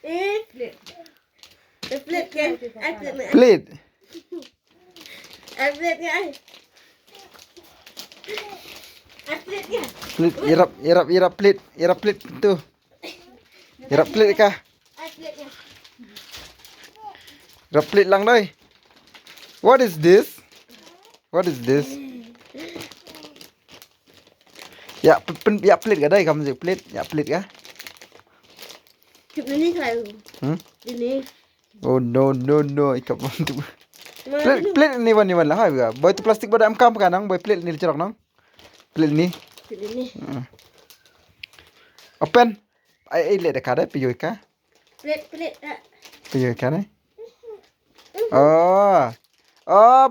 Plate. Plate kan? Plate ni. Plate. Plate ni ai. Plate ni. Plate. Irap plate. Irap plate tu. Irap plate kah? Plate ni. Irap plate lang doi. What is this? What is this? Ya, ya plate kah doi? Kamu plate? Ya plate kah? Cuk ni kai. Ini. Oh no. Ikap tu. Plate ni wan lah. Hai ga. Boy tu plastik pada amkam kanang. Boy plate ni cerok nang. Plate ni. Plate ni. Open. Ai le dekat ada piyo ka? Plate. Piyo ka ni? Oh.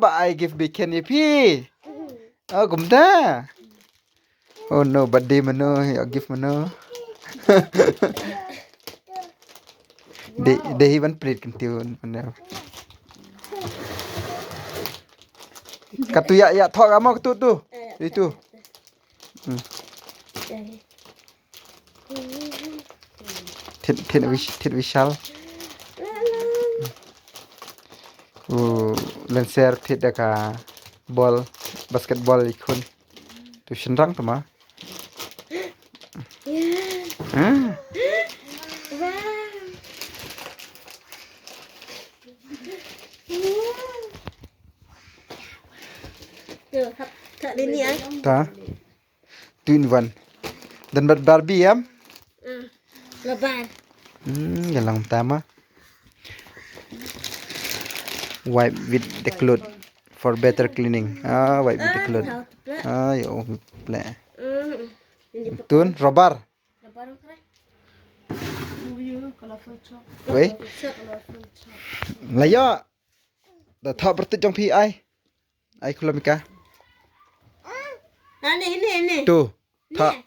But I give bacon ni pi. Oh, gumda. Oh no, birthday mano, ya gift mano. They even plate kintiun mano. Katu ya thok amo katu tu. Itu. Thit vishal. Lancer thit daka ball basketball ikun. Tu senrang tu mah. Tak ini ah. Ta. 2 in 1. Dan Barbie ya. Lebar. Yang lang pertama. Wipe with the cloth for better cleaning. Wipe with the cloth. Yo, play. Tun, robar. Wei. Layo. Dah thak bertut jong pi ai. Ai kulamika. Ini. Tu. Thak.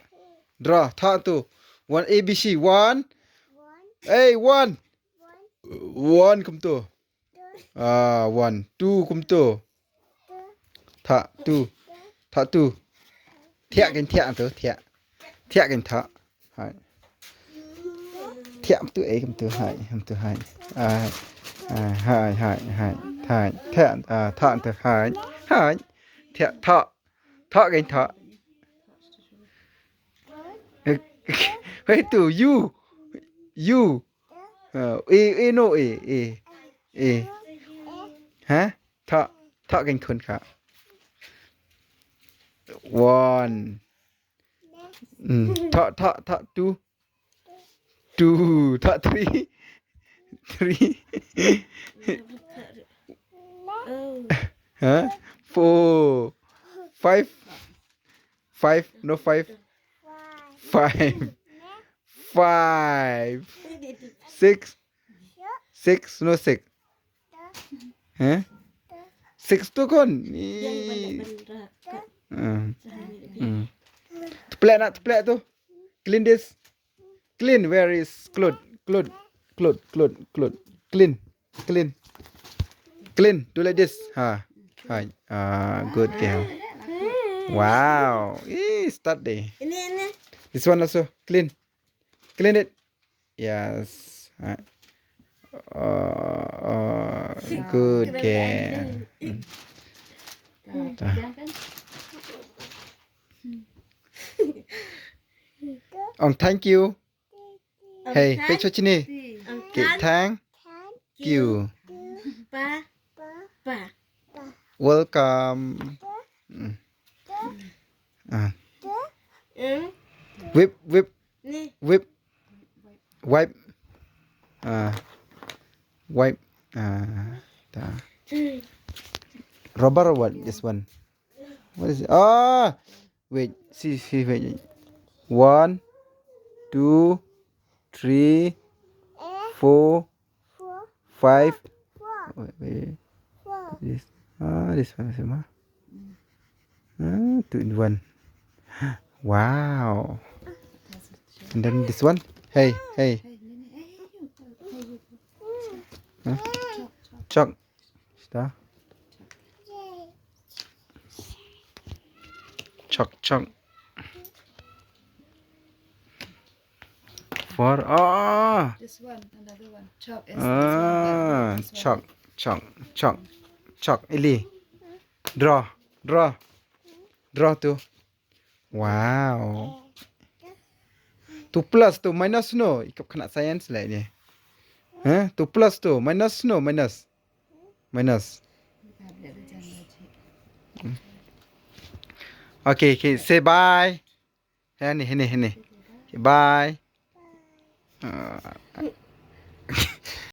Draw. Thak tu. 1 ABC. 1. Hey, 1. 1 kum tu. 1. 2 kum tu. Thak tu. Thak tu. Thiak kan thiak tu, thiak. Thiak kan thak. Hai. Thiak tu kum tu hai, kum tu hai. Hai. Thak. Thak tu hai. Hai. Thiak thak. Thak kan thak. Hey tu you. No A. Hả? Thọ gành thuần khả. 1. Thọ 2. 2. Thọ 3. 3. Hả? 4. 5. 5. No 5. 5. 5. 6. 6. No 6. Hả? 6 tu kon. Teplek tu. Clean this. Clean. Where is cloth? Clean. Do like this. Hi. Good girl. Wow. Start deh. Ini. This one also. Clean it. Yes. Good girl. Thank you. Hey, picture sini. Okay, thank you. Pa. Welcome. Whip. Ni. Wipe. Wipe. Rubber or what? This one. What is it? Wait. See. Wait. 1, 2, 3, 4, 5. Wait. This. This one sama. 2 in 1. Wow. And then this one. Hey. Chalk. Sudah. Chalk. 4. Ah. This one, another one. Chalk is Ah, this one. chalk, chalk, chalk, chalk. Ili. Draw, draw tu. Wow. Tu plus tu minus no. Ikap kena science lah ni. Tu plus tu minus no minus. Minus. Okay, okay, say bye. Ini. Okay, bye.